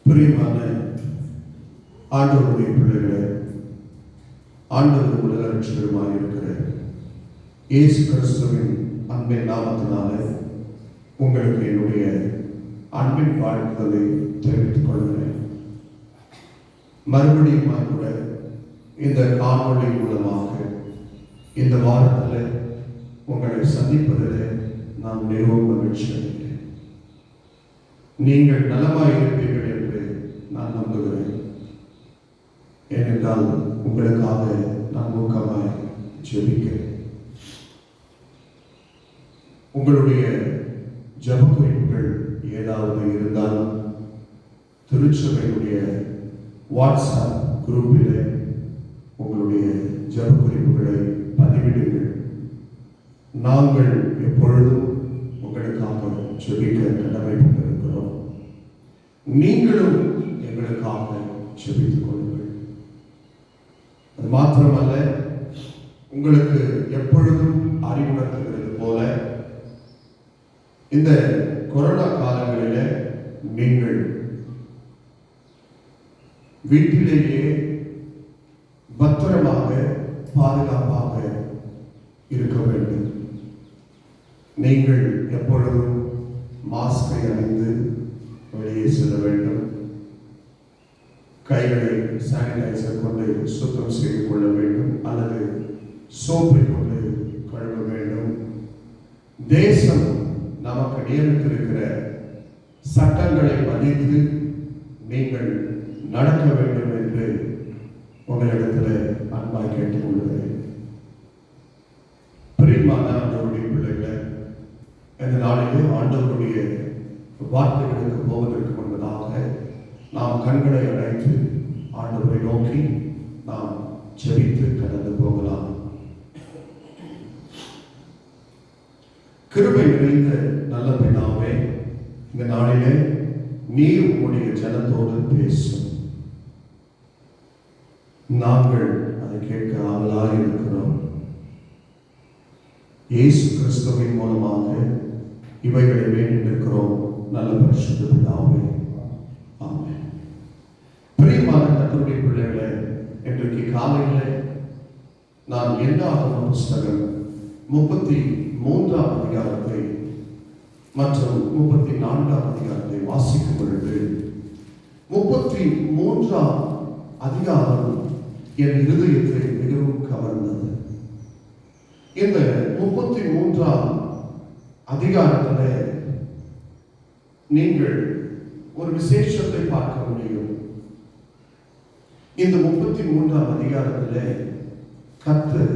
பிரியமான ஆண்டவருடைய பிள்ளைகளே, ஆண்டவர் உலக ரட்சகருமாய் இருக்கிற இயேசு கிறிஸ்துவின் அன்பின் நாமத்தினாலே உங்களுக்கு என்னுடைய அன்பின் வாழ்த்துதலை தெரிவித்துக் கொள்கிறேன். மறுபடியும் கூட இந்த காணொளி மூலமாக இந்த வாரத்தில் உங்களை சந்திப்பதில் நான் மிகவும் மகிழ்ச்சி அடைகிறேன். நீங்கள் நலமாய் இருப்பீர்கள் என்று நான் நம்புகிறேன். ஏனென்றால் உங்களுக்காக நான் ஊக்கமாய் ஜெபிக்கிறேன். உங்களுடைய ஜெப குறிப்புகள் ஏதாவது இருந்தாலும் திருச்சபையுடைய வாட்ஸ்அப் குரூப்பில் உங்களுடைய ஜெப குறிப்புகளை பதிவிடுங்கள். நாங்கள் எப்பொழுதும் உங்களுக்காக ஜெபிக்க கடமைப்பட்டிருக்கிறோம். நீங்களும் எங்களுக்காக ஜெபித்துக் கொள்ளுங்கள். அது மாத்திரமல்ல, உங்களுக்கு எப்பொழுதும் அறிவுறுத்துகிறது போல இந்த கொரோனா காலங்களில் நீங்கள் வீட்டிலேயே பத்திரமாக பாதுகாப்பாக இருக்க வேண்டும். நீங்கள் எப்பொழுதும் மாஸ்கை அணிந்து வெளியே செல்ல வேண்டும். கைகளை சானிடைசர் கொண்டு சுத்தம் செய்து கொள்ள வேண்டும் அல்லது சோப்பை கொண்டு கழுவ வேண்டும். தேசம் நமக்கு நியமித்திருக்கிற சட்டங்களை மதித்து நீங்கள் நடக்க வேண்டும் என்று உங்களிடத்தில் அன்பாய் கேட்டுக் கொள்கிறேன். பிரியமான ஆண்டவருடைய பிள்ளைகளை, இந்த நாளிலே ஆண்டவருடைய வார்த்தைகளுக்கு போவதற்கு முன்பதாக நாம் கண்களை அடைத்து ஆண்டவரை நோக்கி நாம் ஜெபித்து கடந்து போகலாம். கிருபை நிறைந்த நல்ல பிதாவே, இந்த நாளிலே நீர் உம்முடைய ஜனத்தோடு பேசும். நாங்கள் அதை கேட்க ஆவலாய் இருக்கிறோம். இயேசு கிறிஸ்துவின் மூலமாக இவைகளை வேண்டியிருக்கிறோம் நல்ல பரிசுத்த பிதாவே, ஆமென். பிரியமான கர்த்தருடைய பிள்ளைகளே, இன்றைக்கு காலையில் நான் என்னாகம புஸ்தகம் 33ஆம் அதிகாரத்தை மற்றும் 34ஆம் அதிகாரத்தை வாசிக்கும் பொழுது 33ஆம் அதிகாரம் என் இருதயத்தை மிகவும் கவர்ந்தது. இந்த 33ஆம் அதிகாரத்தில் நீங்கள் ஒரு விசேஷத்தை பார்க்க முடியும். இந்த 33ஆம் அதிகாரத்தில் கர்த்தர்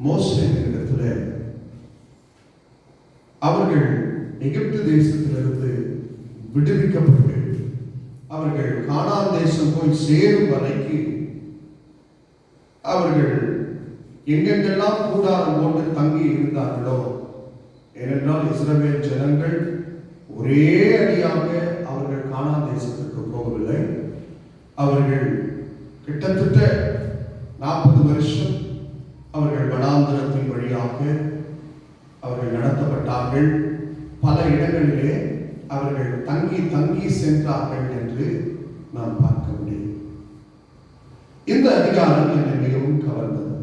மோசேயினிடத்தில் அவர்கள் எகிப்து தேசத்திலிருந்து விடுவிக்கப்பட்டு அவர்கள் கானான் தேசம் போய் சேரும் வரைக்கும் அவர்கள் எங்கெங்கெல்லாம் கூடாரம் போட்டு தங்கி இருந்தார்களோ, ஏனென்றால் இஸ்ரவேல் ஜனங்கள் ஒரே அடியாக அவர்கள் கானான் தேசத்திற்கு போகவில்லை. அவர்கள் கிட்டத்தட்ட 40 வருஷம் அவர்கள் வனாந்திரத்தின் வழியாக அவர்கள் நடத்தப்பட்டார்கள். பல இடங்களிலே அவர்கள் தங்கி தங்கி சென்றார்கள் என்று நாம் பார்க்க முடியும். இந்த அதிகாரம் என்னை மிகவும் கவர்ந்தது.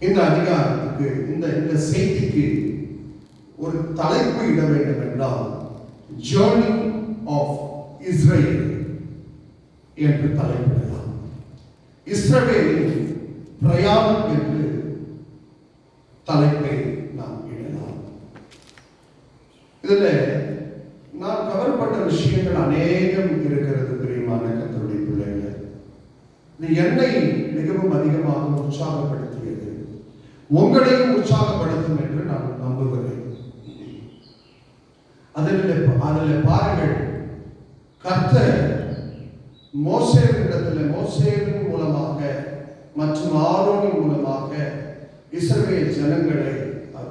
இந்த அதிகாரத்துக்கு இந்த செய்திக்கு ஒரு தலைப்பு இட வேண்டும் என்றால் ஜர்னி ஆஃப் இஸ்ரேல் என்று தலைப்பிடலாம். இஸ்ரவேலின் பிரயாணம் என்று தலைப்பை நாம் இடலாம். இதில் நான் கவரப்பட்ட விஷயங்கள் அநேகம் இருக்கிறது. பிரியமான கர்த்தருடைய பிள்ளைகளை, இது என்னை மிகவும் அதிகமாக உற்சாகப்படுத்தியது, உங்களையும் உற்சாகப்படுத்தும் என்று நான் நம்புகிறேன். அதில் பாருங்கள், கர்த்தர் மோசேவின் மூலமாக மற்றும் ஆரோனின் மூலமாக இஸ்ரவேல் ஜனங்களை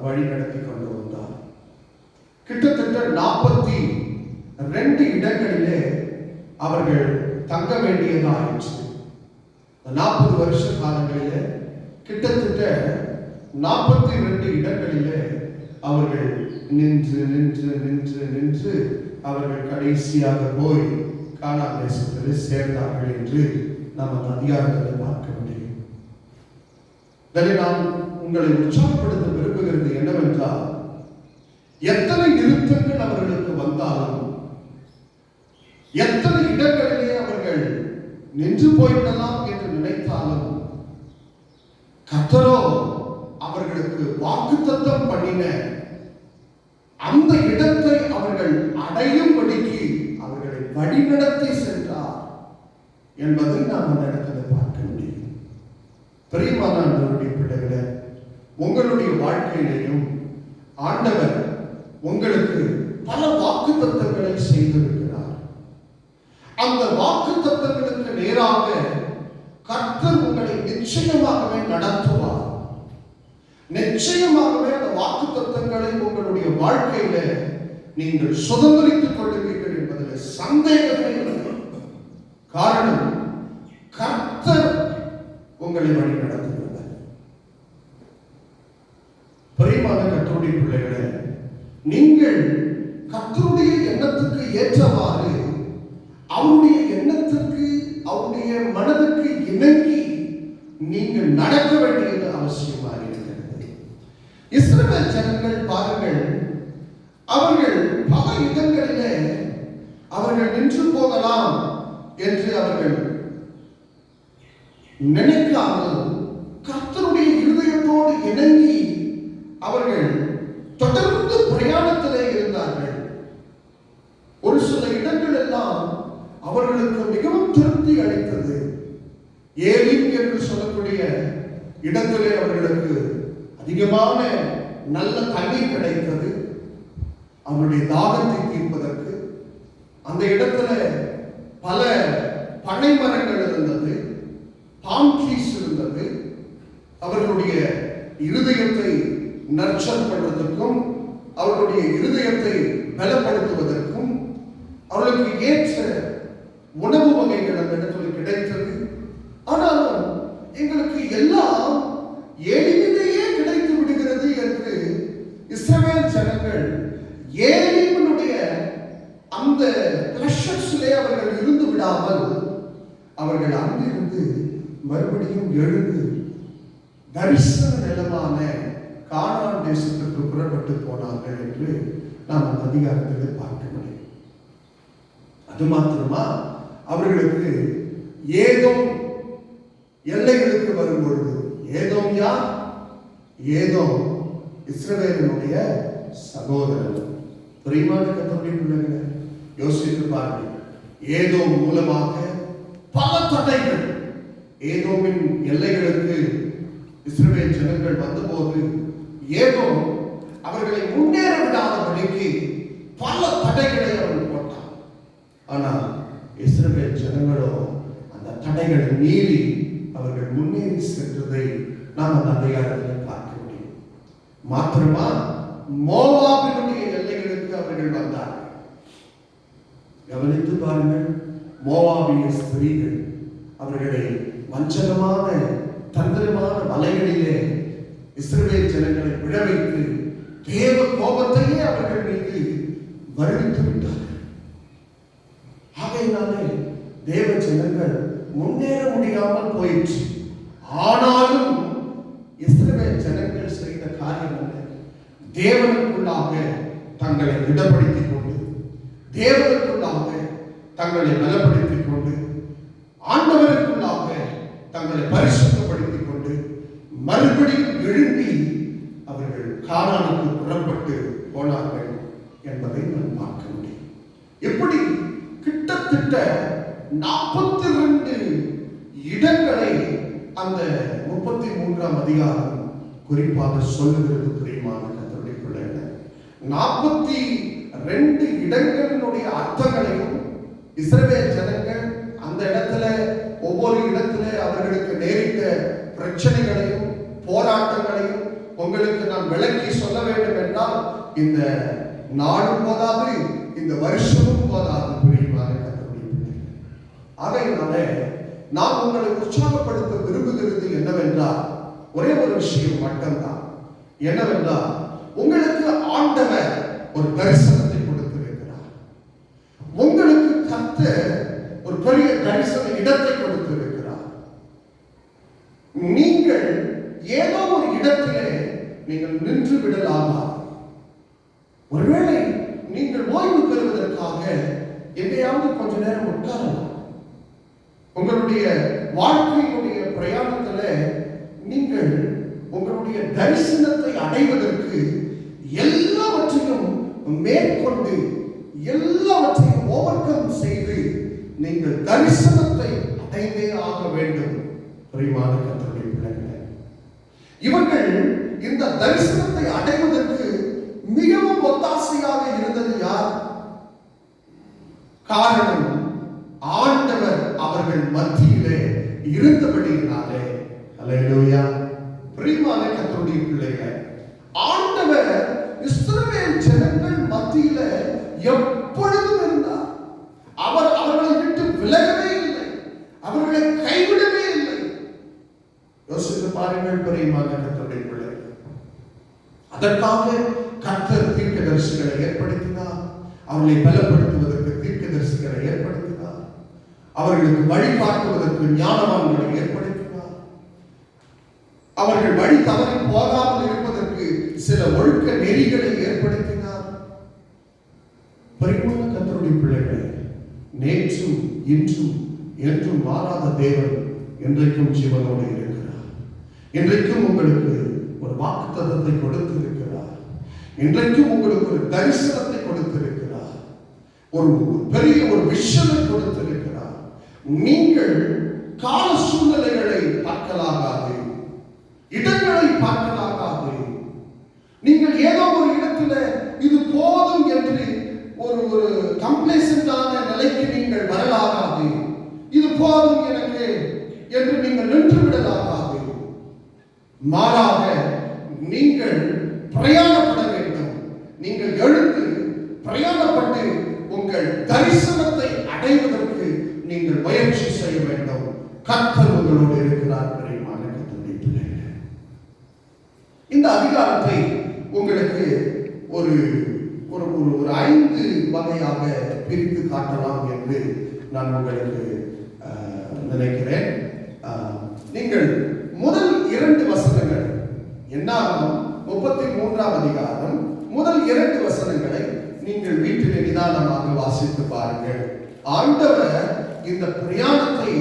வழி நடத்தி கொண்டு வந்தார். கிட்டத்தட்ட 42 இடங்களிலே அவர்கள் தங்க வேண்டியதாயிற்று. 40 வருஷ காலங்களிலே கிட்டத்தட்ட 42 இடங்களிலே அவர்கள் நின்று நின்று நின்று நின்று அவர்கள் கடைசியாக போய் கானான் தேசத்திலே சேர்ந்தார்கள் என்று நாம் அந்த அதிகாரத்தில் பார்க்க முடியும். நான் உங்களை உற்சாகப்படுத்த விரும்புகிறது என்னவென்றால், எத்தனை நிறுத்தங்கள் அவர்களுக்கு வந்தாலும், எத்தனை இடங்களிலே அவர்கள் நின்று போய்விடலாம் என்று நினைத்தாலும், கர்த்தரோ அவர்களுக்கு வாக்குத்தத்தம் பண்ணின அந்த இடத்தை அவர்கள் அடையும்படிக்கு அவர்களை வழிநடத்தி சென்றார் என்பதை நாம் அந்த இடத்துல பார்க்க முடியும். பிரியமான ஆண்டவருடைய பிள்ளைகளே, உங்களுடைய வாழ்க்கையிலேயும் ஆண்டவர் உங்களுக்கு பல வாக்குத்தத்தங்களை செய்திருக்கிறார். அந்த வாக்குத்தத்தங்களுக்கு நேராக கர்த்தர் உங்களை நிச்சயமாகவே நடத்துவார். நிச்சயமாகவே அந்த வாக்குத்தத்தங்களை உங்களுடைய வாழ்க்கையில நீங்கள் சுதந்திரித்துக் கொள்ளுவீர்கள் என்பதில் சந்தேகமே இல்லை. காரணம், கர்த்தர் உங்களை வழி நடத்துகிறார். பிரியமான கர்த்தருடைய பிள்ளைகளே, நீங்கள் கர்த்தருடைய எண்ணத்துக்கு ஏற்றவாறு, அவருடைய எண்ணத்திற்கு, அவருடைய மனதுக்கு இணங்கி நீங்கள் நடக்க வேண்டியது அவசியமாக இருக்கிறது. இஸ்ரவேல் ஜனங்கள் பாருங்கள், அவர்கள் பல இடங்களிலே அவர்கள் நின்று போகலாம் என்று அவர்கள் நினைக்காமல் கர்த்தருடைய இருதயத்தோடு இணங்கி அவர்கள் தொடர்ந்து பிரயாணத்திலே இருந்தார்கள். ஒரு சில இடங்கள் எல்லாம் அவர்களுக்கு மிகவும் திருப்தி அளித்தது. ஏலிம் என்று சொல்லக்கூடிய இடத்திலே அவர்களுக்கு அதிகமான நல்ல தண்ணீர் கிடைத்தது. அவருடைய தாகத்தை தீர்ப்பதற்கு அந்த இடத்துல பல பனை மரங்கள் இருந்தது, பாம் ட்ரீஸ் இருந்தது. அவர்களுடைய இருதயத்தை நர்ச்சர் பண்றதுக்கும், அவர்களுடைய இருதயத்தை பலப்படுத்துவதற்கும் அவர்களுக்கு ஏற்ற உணவு வகைகள் அந்த இடத்துல கிடைத்தது. ஆனாலும் எங்களுக்கு எல்லாம் ஏலிமிலேயே கிடைத்து விடுகிறது என்று இஸ்ரவேல் ஜனங்கள் ஏலிமினுடைய அந்த பிளஷர்ஸிலே அவர்கள் இருந்து விடாமல் அவர்கள் அங்கிருந்து மறுபடியும் எழுந்து தரிசன நிலமான கானான் தேசத்திற்கு புறப்பட்டு போனார்கள் என்று நாம் அந்த அதிகாரத்தில் பார்க்க முடியும். அது மாத்திரமா, அவர்களுக்கு ஏதோம் எல்லைகளுக்கு வரும்பொழுது, ஏதோம் யார்? ஏதோம் இஸ்ரவேலினுடைய சகோதரன். பிரியமான கர்த்தருடைய பிள்ளைகளே, யோசித்து பாருங்கள். ஏதோம் மூலமாக பல தடைகள், ஏதோமின் எல்லைகளுக்கு இஸ்ரவேல் ஜனங்கள் வந்தபோது ஏதோம் அவர்களை முன்னேற விடாதபடிக்கு பல தடைகளை அவர்கள் போட்டார். ஆனால் இஸ்ரவேல் ஜனங்களோ அந்த தடைகளை மீறி அவர்கள் முன்னேறி சென்றதை நாம் அந்த அதிகாரத்தில் பார்க்க முடியும். மாத்திரமா, மோவாபினுடைய எல்லைகளுக்கு அவர்கள் வந்தார்கள். கவனித்து பாருங்கள். மோவாபிய ஸ்திரீகள் அவர்களை வஞ்சகமான தந்திரமான வலைகளிலே இஸ்ரவேல் ஜனங்களை விழவைத்து தேவ கோபத்தையே அவர்கள் மீது வருவித்து விட்டார்கள். ஆகையினாலே தேவ ஜனங்கள் முன்னேற முடியாமல் போயிற்று. ஆனாலும் இஸ்ரவேல் ஜனங்கள் செய்த காரியம் என்ன? தேவனுக்குள்ளாக தங்களை திடப்படுத்திக் கொண்டு, தேவனுக்குள்ளாக தங்களை பலப்படுத்திக் கொண்டு, ஆண்டவருக்குள்ளாக தங்களை பரிசுத்தப்படுத்திக் கொண்டு மறுபடியும் எழும்பி அவர்கள் கானானுக்கு புறப்பட்டு போனார்கள் என்பதை நாம் பார்க்க முடியும். எப்படி கிட்டத்தட்ட 42 இடங்களை அந்த 33ஆம் அதிகாரம் குறிப்பாக சொல்லுகிறது. பிரியமான கர்த்தருடைய பிள்ளைகளே, 42 இடங்களினுடைய அர்த்தங்களையும் இஸ்ரவேல் ஜனங்கள் அந்த இடத்துல ஒவ்வொரு இடத்துல அவர்களுக்கு நேரிட்ட பிரச்சனைகளையும் போராட்டங்களையும் உங்களுக்கு நான் விளக்கி சொல்ல வேண்டும் என்றால் இந்த நாடும் போதாது, இந்த வருஷமும் போதாது. பிரியமான கர்த்தருடைய பிள்ளைகளே, ஆகையினாலே நான் உங்களை உற்சாகப்படுத்த விரும்புகிறது என்னவென்றால் ஒரே ஒரு விஷயம் மட்டும்தான். என்னவென்றால், உங்களுக்கு ஆண்டவர் ஒரு தரிசனத்தை கொடுத்திருக்கிறார். உங்களுக்கு கர்த்தர் தரிசன இடத்தை கொடுத்திருக்கிறார். நீங்கள் ஏதோ ஒரு இடத்திலே நீங்கள் நின்று விடலாமா? ஒருவேளை நீங்கள் ஓய்வு பெறுவதற்காக எங்கேயாவது கொஞ்ச நேரம் உட்காரலாம். உங்களுடைய வாழ்க்கையினுடைய பிரயாணத்துல நீங்கள் உங்களுடைய தரிசனத்தை அடைவதற்கு எல்லாவற்றையும் மேற்கொண்டு எல்லாவற்றையும் ஓவர்கம் செய்து நீங்கள் தரிசனத்தை அடைந்தே ஆக வேண்டும். பிரியமான கர்த்தருடைய பிள்ளைகளே, இவர்கள் இந்த தரிசனத்தை அடைவதற்கு மிகவும் ஒத்தாசையாக இருந்தது யார்? காரணம், ஆண்டவர் அவர்கள் மத்தியிலே இருந்தபடியினாலே. அல்லேலூயா. பிரியமான கர்த்தருடைய பிள்ளைகளே, ஆண்டவர் இஸ்ரவேல் ஜனங்கள் மத்தியில எப்பொழுதும் இருந்தார். அவர் அவர்களை விட்டு விலகவே இல்லை, அவர்களை கைவிடவே இல்லை. யோசித்து பாருங்கள் பிரியமான கர்த்தருடைய பிள்ளைகளே. அதற்காக கர்த்தர் தீர்க்கதரிசிகளை ஏற்படுத்தினார். அவர்களை பலப்படுத்துவதற்கு தீர்க்கதரிசிகளை ஏற்படுத்தினார். அவர்களுக்கு வழிகாட்டுவதற்கு ஞானவான்களை ஏற்படுத்தினார். அவர்கள் வழி தவறி போகாமல் இருப்பதற்கு சில ஒழுக்க நெறிகளை ஏற்படுத்தினார். பரிபூர்ண கர்த்தருடைய பிள்ளைகளே, நேற்றும் இன்றும் என்றும் மாறாத தேவன் என்றைக்கும் ஜீவனோடு இருக்கிறார். இன்றைக்கும் உங்களுக்கு ஒரு வாக்குத்தத்தத்தை கொடுத்திருக்கிறார். இன்றைக்கும் உங்களுக்கு ஒரு தரிசனத்தை கொடுத்திருக்கிறார். ஒரு பெரிய ஒரு விஷனை கொடுத்திருக்கிறார். நீங்கள் கால சூழ்நிலைகளை பார்க்கலாகாது, இடங்களை பார்க்கலாகாது. நீங்கள் ஏதோ ஒரு இடத்துல இது போதும் என்று ஒரு கம்ப்ளேசன்டான நிலைக்கு நீங்கள் வரலாகாது. இது போதும் எனக்கு என்று நீங்கள் நின்று விடலாகாது. மாறாக நீங்கள் பிரயாணப்பட வேண்டும். நீங்கள் எழுந்து பிரயாணப்பட்டு உங்கள் தரிசனத்தை அடைவதற்கு நீங்கள் முயற்சி செய்ய வேண்டும். கர்த்தர் உங்களோடு இருக்கிறார். பிரியமான கர்த்தருடைய பிள்ளைகளே, இந்த அதிகாரத்தை உங்களுக்கு ஒரு ஒரு ஒரு 5 வகையாக பிரித்து காட்டலாம் என்று நான் உங்களுக்கு நினைக்கிறேன். நீங்கள் முதல் 2 வசனங்கள், என்னாகும் 33ஆம் அதிகாரம் முதல் 2 வசனங்களை நீங்கள் வீட்டில் நிதானமாக வாசித்து பாருங்கள். ஆண்டவர் இந்த பிரயாணத்தை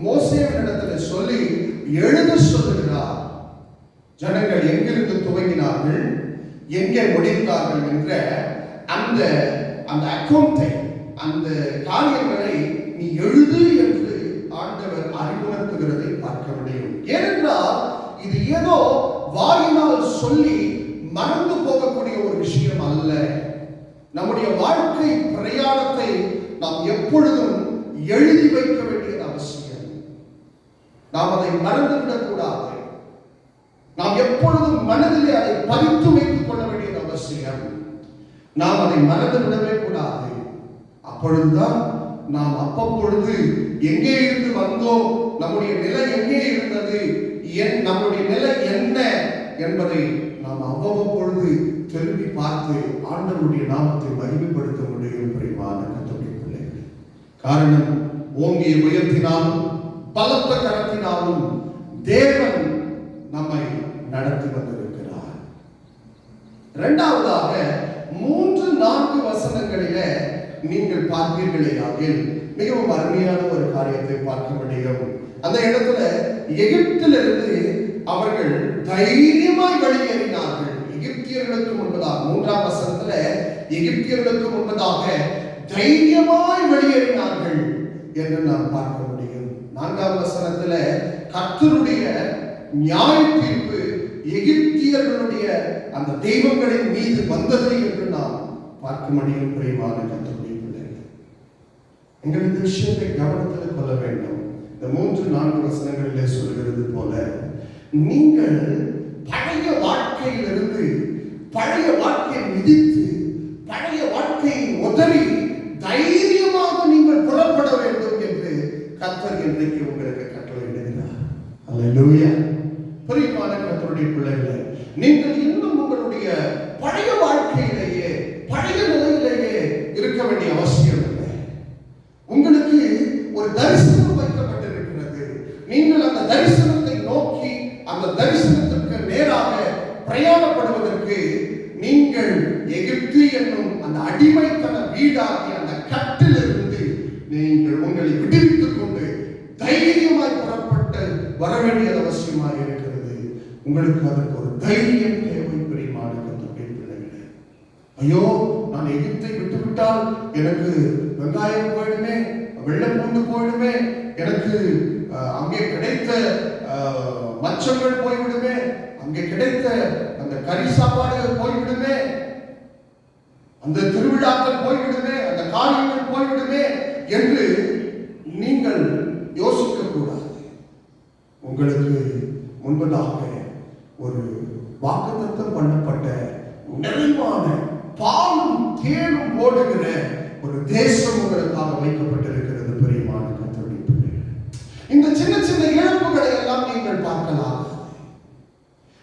மோசேயினிடத்தில் சொல்லி எழுத சொல்லுகிறார். ஜனங்கள் எங்கிருந்து துவங்கினார்கள், எங்கே முடித்தார்கள் என்ற அந்த அக்கவுண்டை, அந்த காரியங்களை நீ எழுது என்று ஆண்டவர் அறிவுறுத்துகிறதை பார்க்க முடியும். ஏனென்றால் இது ஏதோ வாயினால் சொல்லி மறந்து போகக்கூடிய ஒரு விஷயம் அல்ல. நம்முடைய வாழ்க்கை பிரயாணத்தை நாம் எப்பொழுதும் எழுதி வைக்க வேண்டியது அவசியம். நாம் அதை மறந்துவிடக் கூடாது. நாம் எப்பொழுதும் மனதிலே அதை பதித்து வைத்துக் கொள்ள வேண்டியது அவசியம். நாம் அதை மறந்து விடவே கூடாது. அப்பொழுதுதான் நாம் அப்பொழுது எங்கே இருந்து வந்தோம், நம்முடைய நிலை எங்கே இருந்தது, நம்முடைய நிலை என்ன என்பதை நாம் அவ்வப்பொழுது திரும்பி பார்த்து ஆண்டவருடைய நாமத்தை மகிமைப்படுத்த முடியும். பிரியமான கர்த்தருடைய பிள்ளைகளே, காரணம் ஓங்கிய உயர்த்தினாலும் பலத்த கரத்தினாலும் தேவன் நம்மை நடத்தி வந்திருக்கிறார். இரண்டாவதாக 3-4 வசனங்களிலே நீங்கள் பார்ப்பீர்களேயாகில் மிகவும் அருமையான ஒரு காரியத்தை பார்க்க முடியும். அந்த இடத்துல எகிப்திலிருந்து அவர்கள் தைரியமாய் வெளியேறினார்கள். எகிப்தியர்களுக்கு முன்பதாக 3ஆம் வசனத்துல எகிப்தியர்களுக்கு முன்பதாக தைரியமாய் வெளியேறினார்கள் என்று நாம் பார்க்க முடியும். 4ஆம் வசனத்துல கர்த்தருடைய நியாய தீர்ப்பு எகிப்தியர்களுடைய அந்த தெய்வங்களின் மீது வந்தது என்று நாம் பார்க்க முடியும். பிரியமான கர்த்தருடைய பிள்ளைகளே, எங்கள் இந்த விஷயத்தை கவனத்தில் கொள்ள வேண்டும். இந்த 3-4 வசனங்களிலே சொல்கிறது போல, நீங்கள் பழைய வாழ்க்கையிலிருந்து பழைய வாழ்க்கையை மிதித்து பழைய வாழ்க்கையை உதறி தைரியமாக நீங்கள் புறப்பட வேண்டும் என்று கர்த்தர் இன்றைக்கு உங்களுக்கு கட்டளையிடுகிறார். அல்லேலூயா. பிரியமான கர்த்தருடைய பிள்ளைகளே, நீங்கள் இன்னும் உங்களுடைய பழைய வாழ்க்கையிலேயே பழைய நிலையிலேயே இருக்க வேண்டிய அவசியம் இல்லை. உங்களுக்கு ஒரு தரிசனம் வைக்கப்பட்டிருக்கிறது. நீங்கள் அந்த தரிசனத்தை நோக்கி அந்த தரிசனத்திற்கு நேராக பிரயாணப்படுவதற்கு நீங்கள் எகிப்து என்னும் அந்த அடிமைத்தன வீடாகிய அந்த கட்டிலிருந்து நீங்கள் உங்களை விடுவித்துக் கொண்டு தைரியமாய் புறப்பட்டு வர வேண்டியது அவசியமாக இருக்கிறது. உங்களுக்கு அதற்கு ஒரு தைரியம் தேவை. பிரியமான கர்த்தருடைய பிள்ளைகளே, ஐயோ நான் எகிப்தை விட்டுவிட்டால் எனக்கு வெங்காயம் போயிடுமே, வெள்ளை பூண்டு போயிடுமே, எனக்கு அங்கே கிடைத்த மச்சங்கள் போய்விடுமே, அங்கே கிடைத்த அந்த கறி சாப்பாடு போய்விடுமே, அந்த திருவிழாக்கள் போய்விடுமே, அந்த காரியங்கள் போய்விடுமே என்று நீங்கள் யோசிக்க கூடாது. உங்களுக்கு முன்பதாக ஒரு வாக்குத்தத்தம் பண்ணப்பட்ட நிறைவான பாலும் தேனும் ஓடுகிற ஒரு தேசம் உங்களுக்காக வைக்கப்பட்டிருக்கிறது. பிரியமான கர்த்தருடைய பிள்ளைகளே, இந்த சின்ன சின்ன இழப்புகளை எல்லாம் நீங்கள் பார்க்கலாம்.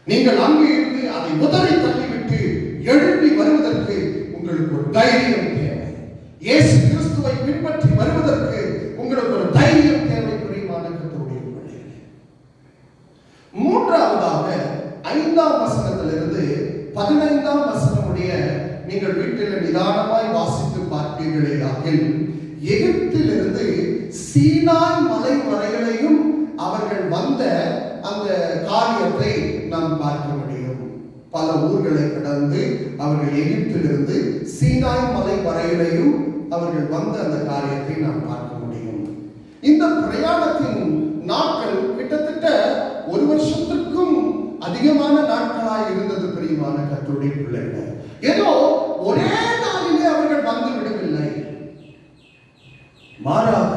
நீங்கள் அங்கே இருந்து அதை உதறி தள்ளிவிட்டு எழுப்பி வருவதற்கு உங்களுக்கு ஒரு தைரியம் தேவை. இயேசு கிறிஸ்துவை பின்பற்றி வருவதற்கு உங்களுக்கு ஒரு தைரியம் தேவை. பிரியமான கர்த்தருடைய பிள்ளைகளே, மூன்றாவதாக 5ஆம் வசனத்திலிருந்து 15ஆம் வசனமுடைய நீங்கள் வீட்டில் நிதானமாய் வாசித்து பார்ப்பீர்களேயாகில், எகிப்திலிருந்து சீனாய் மலை வரையிலையும் அவர்கள் வந்த அந்த காரியத்தை நாம் பார்க்க முடியும். பல ஊர்களை கடந்து அவர்கள் எகிப்திலிருந்து சீனாய் மலை வரையிலையும் அவர்கள் வந்த அந்த காரியத்தை நாம் பார்க்க முடியும். இந்த பிரயாணத்தின் நாட்கள் கிட்டத்தட்ட 1 வருஷத்திற்கும் அதிகமான நாட்களாய் இருந்தது. பிரியமான கர்த்தருடைய பிள்ளைகளே, ஏதோ ஒரே நாளிலே அவர்கள் வந்து விடவில்லை, மாறாக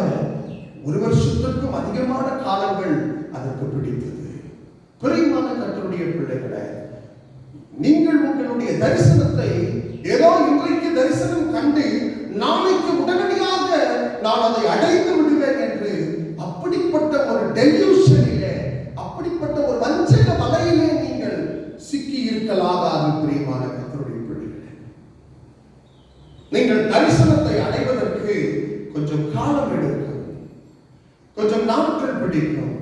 1 வருஷத்திற்கும் அதிகமான காலங்கள் அதற்கு பிடித்தது. பிரியமான கர்த்தருடைய பிள்ளைகளே, நீங்கள் உங்களுடைய தரிசனத்தை ஏதோ இன்றைக்கு தரிசனம் கண்டு நாளைக்கு உடனடியாக நான் அதை அடைந்து விடுவேன் என்று அப்படிப்பட்ட ஒரு டெல்யூஷனிலே, அப்படிப்பட்ட ஒரு வஞ்சக வலையிலே நீங்கள் சிக்கி இருக்கலாகாது. பிரியமான கர்த்தருடைய பிள்ளைகளே, நீங்கள் தரிசனத்தை அடைவதற்கு கொஞ்சம் காலம் எடுக்கும், கொஞ்சம் நாட்கள் பிடிக்கும்.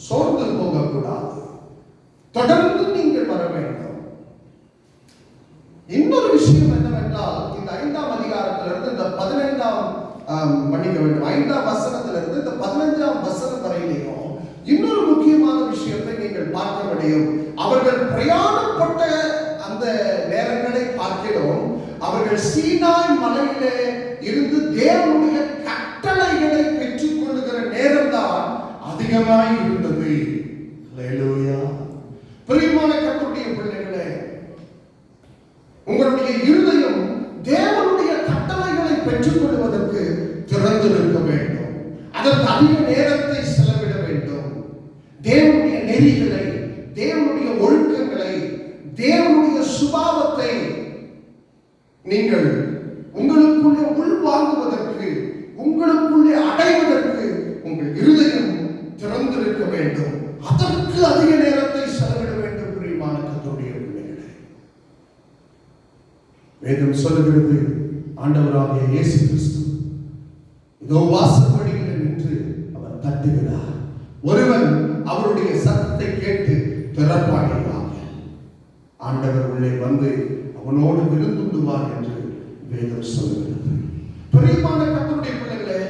சோர்ந்து போகக்கூடாது, தொடர்ந்து நீங்கள் வர வேண்டும். இன்னொரு விஷயம் என்னவென்றால், இந்த 5ஆம் அதிகாரத்திலிருந்து இந்த 5ஆம் வசனத்திலிருந்து இந்த 15ஆம் வசனம் வரையிலையும் இன்னொரு முக்கியமான விஷயத்தை நீங்கள் பார்க்க முடியும். அவர்கள் பிரயாணப்பட்ட அந்த நேரங்களை பார்க்கிறோம். அவர்கள் சீனாய் மலையிலே இருந்து தேவனுடைய கட்டளைகளை பெற்றுக் கொள்ளுகிற நேரம் தான் அதிகமாய் இருந்தது. ஹல்லேலூயா. பிரியமான கர்த்தருடைய பிள்ளைகளே, உங்களுடைய இருதயம் தேவனுடைய கட்டளைகளை பெற்றுக் கொள்வதற்கு திறந்திருக்க வேண்டும். அதற்கு அதிக நேரத்தை செலவிட வேண்டும். தேவனுடைய நெறிகளை, தேவனுடைய ஒழுக்கங்களை, தேவனுடைய சுபாவத்தை நீங்கள் உங்களுக்குள்ளே உள்வாங்குவதற்கு, உங்களுக்குள்ளே அடைவதற்கு உங்கள் இருதயம் திறந்திருக்க வேண்டும். அதற்கு அதிக நேரத்தை செலவிட வேண்டும். பிரியமான கர்த்தருடைய பிள்ளைகளே, வேதம் சொல்லுகிறது, ஆண்டவராகிய இயேசு கிறிஸ்து இதோ வாசற்படியில் நின்று அவர் தட்டுகிறார். ஒருவன் அவருடைய சத்தத்தை கேட்டு திறப்பானாக ஆண்டவர் உள்ளே வந்து அவனோடு விருந்துண்டுவார் என்று வேதம் சொல்லுகிறது. பிரியமான கர்த்தருடைய பிள்ளைகளே,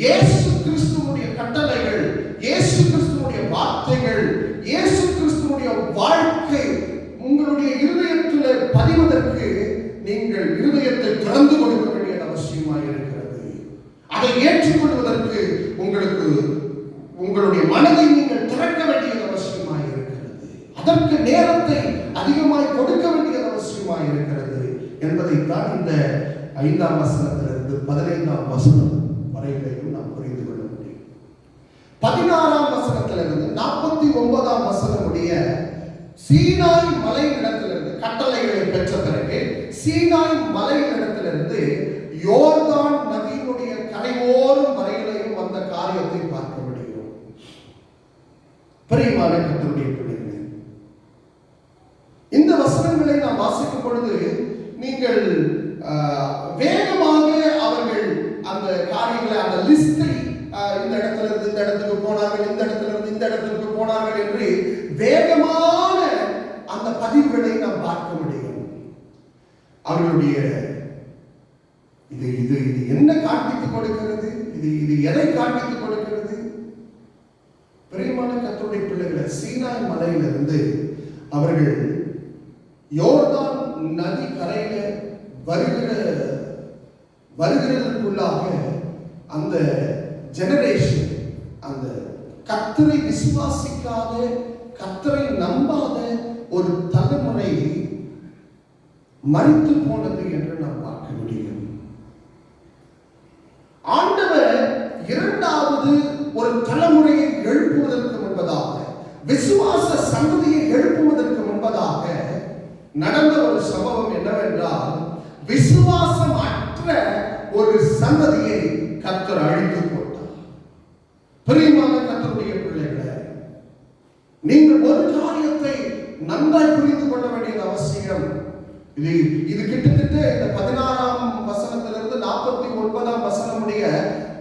இயேசு கிறிஸ்துவுடைய கட்டளைகள், இயேசு கிறிஸ்துவுடைய வார்த்தைகள், இயேசு கிறிஸ்துவுடைய வாழ்க்கை உங்களுடைய இருதயத்திலே பதிவதற்கு நீங்கள் இருதயத்தை திறந்து கொடுக்க வேண்டியது அவசியமாக இருக்கிறது. அதை ஏற்றுக்கொள்வதற்கு உங்களுக்கு உங்களுடைய மனதை நீங்கள் திறக்க வேண்டியது அவசியமாக இருக்கிறது. அதற்கு நேரத்தை அதிகமாய் கொடுக்க வேண்டியது அவசியமாக இருக்கிறது என்பதைத்தான் இந்த 5ஆம் வசனத்திலிருந்து 15ஆம் வசனம் வரையிலையும் நாம் புரிந்து கொள்ள முடியும். 16ஆம் வசனத்திலிருந்து 49ஆம் வசனமுடைய சீனாய் மலையிடத்திலிருந்து கட்டளைகளை பெற்ற பிறகு சீனாய் மலையிடத்திலிருந்து யோர்தான் நதியினுடைய கரையோரம் வரையிலையும் வந்த காரியத்தை பார்க்க முடியும். பிரியமான கர்த்தருடைய பிள்ளைகளே, இந்த வசனங்களை நாம் வாசிக்கும் பொழுது நீங்கள் வேகமாக அவர்கள் அந்த காரியங்களை, அந்த லிஸ்டை இந்த இடத்துல இருந்து இந்த இடத்துக்கு போனார்கள், இந்த இடத்துல இருந்து இந்த இடத்துக்கு போனார்கள் என்று வேகமான அந்த பதிவுகளை நாம் பார்க்க முடியும். அவர்களுடைய இது இது இது என்ன காண்பித்துக் கொடுக்கிறது? இது இது எதை காண்பித்துக் கொடுக்கிறது? பிரியமான கர்த்தருடைய பிள்ளைகளை, சீனாய் மலையிலிருந்து அவர்கள் யோர்தான் நதி கரையில வருகிறதற்குள்ளாக அந்த ஜெனரேஷன், அந்த கர்த்தரை விசுவாசிக்காத, கர்த்தரை நம்பாத ஒரு தலைமுறை மரித்து போனது என்று நாம் பார்க்க முடியும். ஆண்டவர் இரண்டாவது ஒரு தலைமுறையை எழுப்புவதற்கு முன்பதாக, விசுவாச சந்ததியை எழுப்புவதற்கு முன்பதாக நடந்த ஒரு சம்பவம் என்னவென்றால், விசுவாசம் அற்ற ஒரு சந்ததியை கர்த்தர் அழித்து போட்டார். பிரியமான கர்த்தருடைய பிள்ளைகளே, நீங்கள் ஒரு காரியத்தை நன்றாய் புரிந்து கொள்ள வேண்டிய அவசியம். இது கிட்டத்தட்ட இந்த 16ஆம் வசனத்திலிருந்து 49ஆம் வசனம் முடிய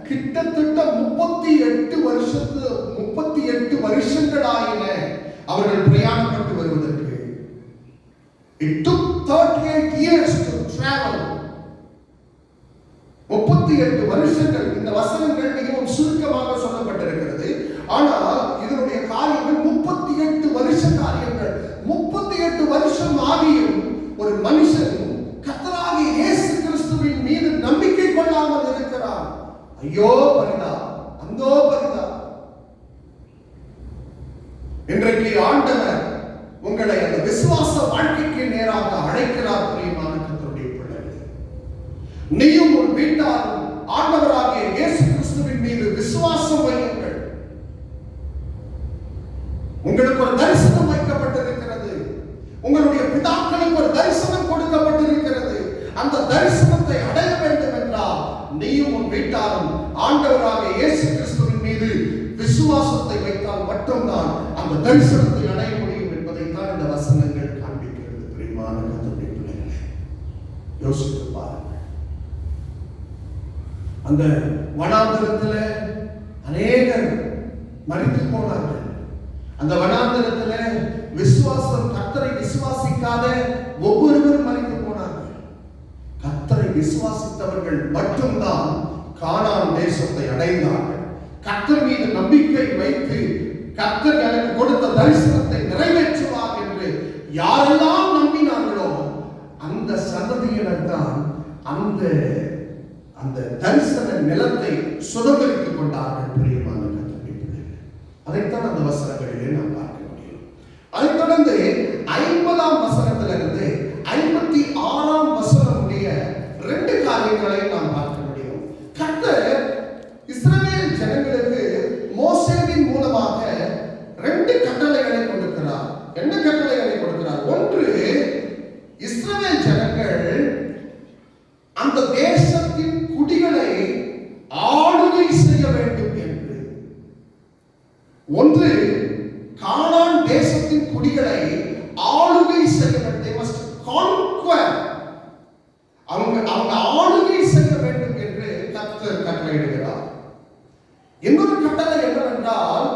கிட்டத்தட்ட 38 வருஷங்கள் ஆயின அவர்கள் பிரயாணப்பட்டு வருவதற்கு. It took 38 years to travel. 38 வருஷங்கள். இந்த வசனங்கள் மிகவும் சுருக்கமாக சொல்லப்பட்டிருக்கிறது. ஆனால் இதனுடைய காரியங்கள் 38 வருஷ காரியங்கள். 38 வருஷம் ஆகியும் ஒரு மனுஷன் கர்த்தராகிய இயேசு கிறிஸ்துவின் மீது நம்பிக்கை கொள்ளாமல் இருக்கிறான். ஐயோ பரிதாபம், அந்தோ பரிதாபம். இன்றைக்கு ஆண்டவர் உங்களை அந்த விசுவாச வாழ்க்கைக்கு நேராக அழைக்கிறார். பிரியமான கர்த்தருடைய பிள்ளைகளே, நீயும் உன் வீட்டாரும் ஆண்டவராகிய இயேசு கிறிஸ்துவின் மீது விசுவாசம் வையுங்கள். உங்களுக்கு ஒரு தரிசனம் வைக்கப்பட்டிருக்கிறது. உங்களுடைய பிதாக்களுக்கு ஒரு தரிசனம் கொடுக்கப்பட்டிருக்கிறது. அந்த தரிசனத்தை அடைய வேண்டும் என்றால் நீயும் உன் வீட்டாரும் ஆண்டவராகிய இயேசு கிறிஸ்துவின் மீது விசுவாசத்தை வைத்தால் மட்டும்தான் அந்த தரிசனத்தை அடைய முடியும் என்பதை தான் இந்த வசனங்கள் காண்பிக்கிறது. பிரியமான கர்த்தருடைய பிள்ளைகளே, யோசித்து பாருங்கள். அந்த வனாந்தரத்தில் அநேகர் மரித்து போனார்கள். அந்த வனாந்தரத்தில் விசுவாசம், கர்த்தரை விசுவாசிக்காத ஒவ்வொருவரும் மரித்து போனார்கள். கர்த்தரை விசுவாசித்தவர்கள் மட்டும்தான் கானான் தேசத்தை அடைந்தார்கள். கர்த்தர் மீது நம்பிக்கை வைத்து கர்த்தர் எனக்கு கொடுத்த தரிசனத்தை நிறைவேற்றுவார் என்று யாரெல்லாம் நம்பினார்களோ அந்த சந்ததியினர் தான் அந்த தரிசன நிலத்தை சுதந்திரித்துக் கொண்டார்கள். பிரியமான கர்த்தருடைய பிள்ளைகளே, அதைத்தான் அந்த வசனங்களிலே நாம் பார்க்க முடியும். அதைத் தொடர்ந்து 50ஆம் வசனத்திலிருந்து 56ஆம் வசனம் உடைய 2 காரியங்களை நாம் பார்க்க முடியும். கர்த்தர் இஸ்ரவேல் ஜனங்களுக்கு மோசேவின் மூலமாக 2 கட்டளைகளை கொடுக்கிறார். என்ன கட்டளைகளை கொடுக்கிறார்? ஒன்று, இஸ்ரவேல் ஜனங்கள் அந்த தேசத்தின் குடிகளை ஆளுகை செய்ய வேண்டும் என்று. ஒன்று, கானான் தேசத்தின் குடிகளை ஆளுகை செய்ய வேண்டும். They must conquer. அவங்க ஆளுகை செய்ய வேண்டும் என்று கர்த்தர் கட்டளையிடுகிறார். இன்னொரு கட்டளை என்னவென்றால்,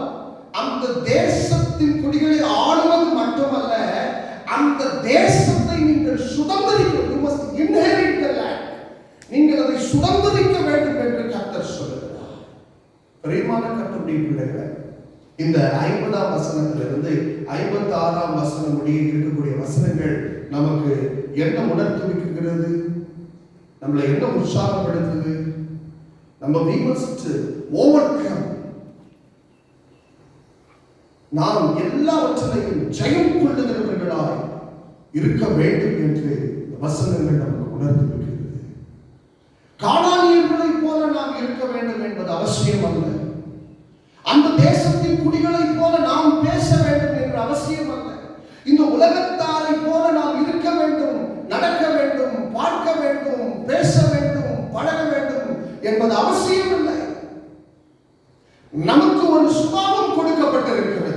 அந்த தேசத்தின் குடிகளை ஆளுவது மட்டுமல்ல, அந்த தேசத்தை நீங்கள் சுதந்திரிக்க, you must inherit the land. நீங்கள் அதை சுதந்திரிக்க வேண்டும் என்று கர்த்தர் சொல்கிறார். பிரியமான கர்த்தருடைய பிள்ளைகளே, இந்த 50ஆம் வசனத்திலிருந்து 56ஆம் வசனம் முடிய இருக்கக்கூடிய வசனங்கள் நமக்கு என்ன உணர்த்துவிக்கிறது? நம்மளை என்ன உற்சாகப்படுத்துது? நம்ம we must overcome. நாம் எல்லாவற்றையும் ஜெயம் கொள்ளுகிறவர்களாய் இருக்க வேண்டும் என்று வசனங்கள் நமக்கு உணர்த்துவிக்கிறது. கானானியர்களைப் போல நாம் இருக்க வேண்டும் என்பது அவசியம் அல்ல. அந்த தேசத்தின் குடிகளைப் போல நாம் பேச வேண்டும் என்று அவசியம் அல்ல. இந்த உலகத்தாரை போல நாம் இருக்க வேண்டும், நடக்க வேண்டும், பார்க்க வேண்டும், பேச வேண்டும், பழக வேண்டும் என்பது அவசியம் இல்லை. நமக்கு ஒரு சுபாவம் கொடுக்கப்பட்டிருக்கிறது.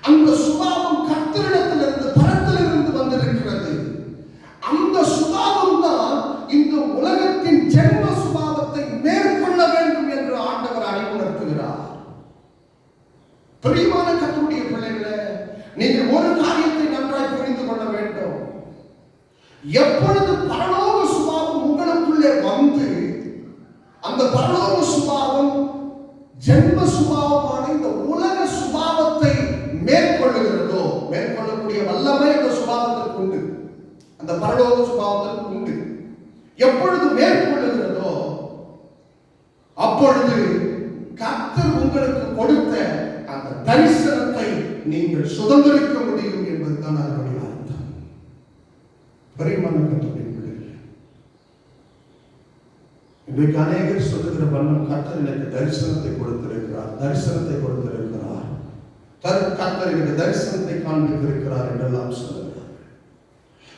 அந்த சுபாவம் கர்த்தரிடத்திலிருந்து, பரத்திலிருந்து வந்திருக்கிறது. அந்த சுபாவம் தான் இந்த உலகத்தின் ஜென்ம சுபாவத்தை மேற்கொள்ள வேண்டும் என்று ஆண்டவர் அழைக்கிறார். பிரியமான கர்த்தருடைய பிள்ளைகளே, நீங்கள் ஒரு காரியத்தை நன்றாய் புரிந்து கொள்ள வேண்டும். எப்பொழுது பரலோக சுபாவம் உங்களுக்குள்ளே வந்து அந்த பரலோக சுபாவம் ஜென்ம சுபாவமான இந்த உலக சுபாவத்தை மேற்கொள்ளுகிறதோ, மேற்கொள்ளக்கூடிய வல்லமை அந்த சுபாவத்திற்கு உண்டு, அந்த பரலோக சுபாவத்திற்கு உண்டு. எப்பொழுது மேற்கொள்ளுகிறதோ அப்பொழுது கர்த்தர் உங்களுக்கு கொடுத்த அந்த தரிசனத்தை நீங்கள் சுதந்திரிக்க முடியும் என்பதுதான் அதனுடைய அர்த்தம். பிரியமான கர்த்தருடைய பிள்ளைகளே, இன்றைக்கு அநேகர் சொல்லுகிற வண்ணம் கர்த்தர் எனக்கு தரிசனத்தை கொடுத்திருக்கிறார், தரிசனத்தை கொடுத்திருக்கிறார், கர்த்தர் எனக்கு தரிசனத்தை காண்பித்திருக்கிறார் என்றெல்லாம் சொல்லுகிறார்.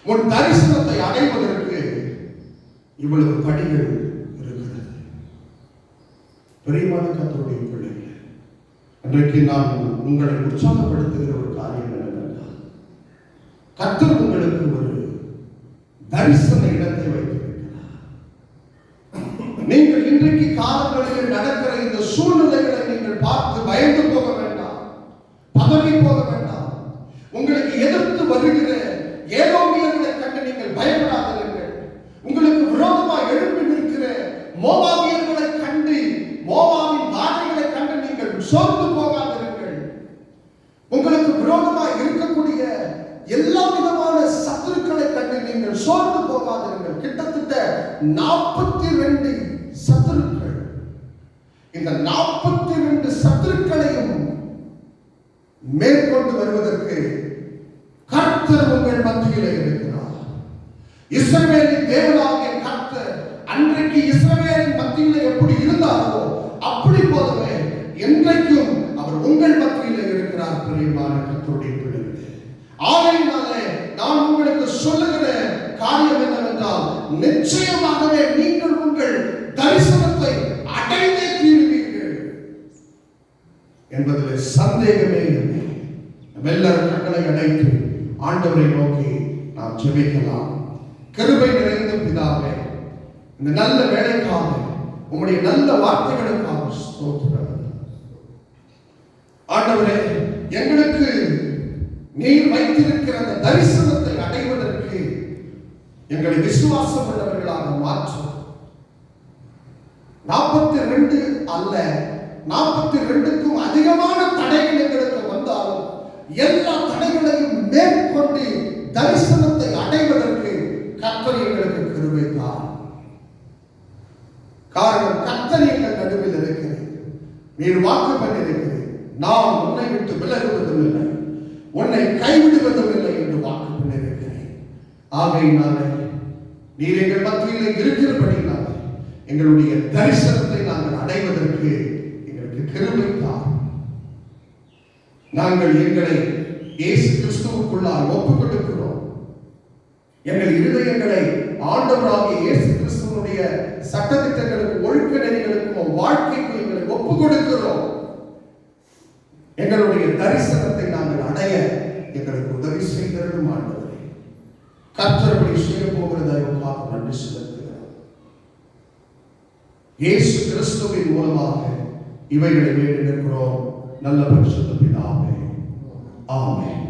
உன் தரிசனத்தை அடைவதற்கு இவ்வளவு படிகள் இருக்கிறது. பிரியமான கர்த்தருடைய பிள்ளைகளே, இன்றைக்கு நான் உங்களை உற்சாகப்படுத்துகிற ஒரு காரியம் என்னவென்றால், கர்த்தர் உங்களுக்கு ஒரு தரிசன இடத்தை வைத்திருக்கிறார். நீங்கள் இன்றைக்கு காலங்களில் நடக்கிற இந்த சூழ்நிலைகளை நீங்கள் பார்த்து பயந்து போக வேண்டாம், பதவி போக வேண்டாம். உங்களுக்கு எதிர்த்து வருகிற ஏதோமியர்களை கண்டு நீங்கள் பயப்படாதீர்கள். உங்களுக்கு விரோதமாக எழுப்பி நிற்கிற மோவாபியர்களை கண்டு, மோவாபின் வாதைகளை கண்டு நீங்கள் சோர்ந்து போகாதீர்கள். உங்களுக்கு விரோதமாக இருக்கக்கூடிய எல்லா விதமான சத்துருக்களை கண்டு நீங்கள் சோர்ந்து போகாதீர்கள். கிட்டத்தட்ட 42 சத்துருக்கள். இந்த 42 சத்துருக்களையும் மேற்கொண்டு வருவதற்கு கர்த்தர் உங்கள் மத்தியிலே இருக்கிறார். இஸ்ரவேலின் தேவனாகிய கர்த்தர் அன்றைக்கு இஸ்ரவேலின் மத்தியிலே எப்படி இருந்தாரோ அப்படி போலவே இன்றைக்கும் அவர் உங்கள் மத்தியிலே இருக்கிறார். பிரியமான கர்த்தருடைய பிள்ளைகளே, ஆகையினாலே நான் உங்களுக்கு சொல்லுகிற காரியம் என்னவென்றால், நிச்சயமாகவே நீங்கள் உங்கள் தரிசனத்தை அடைந்தே தீருவீர்கள் என்பதில் சந்தேகமே இல்லை. எல்லாரும் கண்களை அடைத்து ஆண்டவரை நோக்கி நாம் ஜெபிக்கலாம். கிருபை நிறைந்த பிதாவே, இந்த நல்ல வேலைக்காக, உம்முடைய நல்ல வார்த்தைகளுக்காக ஸ்தோத்திரம். ஆண்டவரே, எங்களுக்கு நீர் வைத்திருக்கிற அந்த தரிசனத்தை அடைவதற்கு எங்களை விசுவாசம் உள்ளவர்களாக மாற்றும். 42 அல்ல, 42க்கும் அதிகமான தடைகள் எங்களுக்கு வந்தாலும் எல்லா தடைகளையும் மேற்கொண்டு தரிசனத்தை அடைவதற்கு கர்த்தர் எங்களுக்கு கிருபை தார். காரணம், கர்த்தர் எங்கள் நடுவில் இருக்கிறேன், நீர் வாக்கு பண்ணியிருக்கிறேன், நான் உன்னை விட்டு விலகுவதும் இல்லை, உன்னை கைவிடுவதும் இல்லை என்று வாக்கு பண்ணியிருக்கிறேன். ஆகையினாலே நீர் எங்கள் மத்தியில் இருக்கிறபடினாலே எங்களுடைய தரிசனத்தை நாங்கள் அடைவதற்கு எங்களுக்கு கிருபை தார். நாங்கள் எங்களை இயேசு கிறிஸ்துவுக்குள்ளால் ஒப்புக் கொடுக்கிறோம். எங்கள் இருதயங்களை ஆண்டவராகிய இயேசு கிறிஸ்துவனுடைய சட்டதிட்டங்களுக்கும் ஒழுக்க நெறிகளுக்கும் வாழ்க்கைக்கும் எங்களை ஒப்புக் கொடுக்கிறோம். எங்களுடைய தரிசனத்தை நாங்கள் அடைய எங்களுக்கு உதவி செய்தருளும் ஆண்டவரே. கர்த்தருடைய செய்ய போகிற தயவுக்காக நன்றி செலுத்துகிறோம். இயேசு கிறிஸ்துவின் மூலமாக இவைகளை வேண்டி நிற்கிறோம் நல்ல பரிசுத்த பிதாவே. ஆமென்.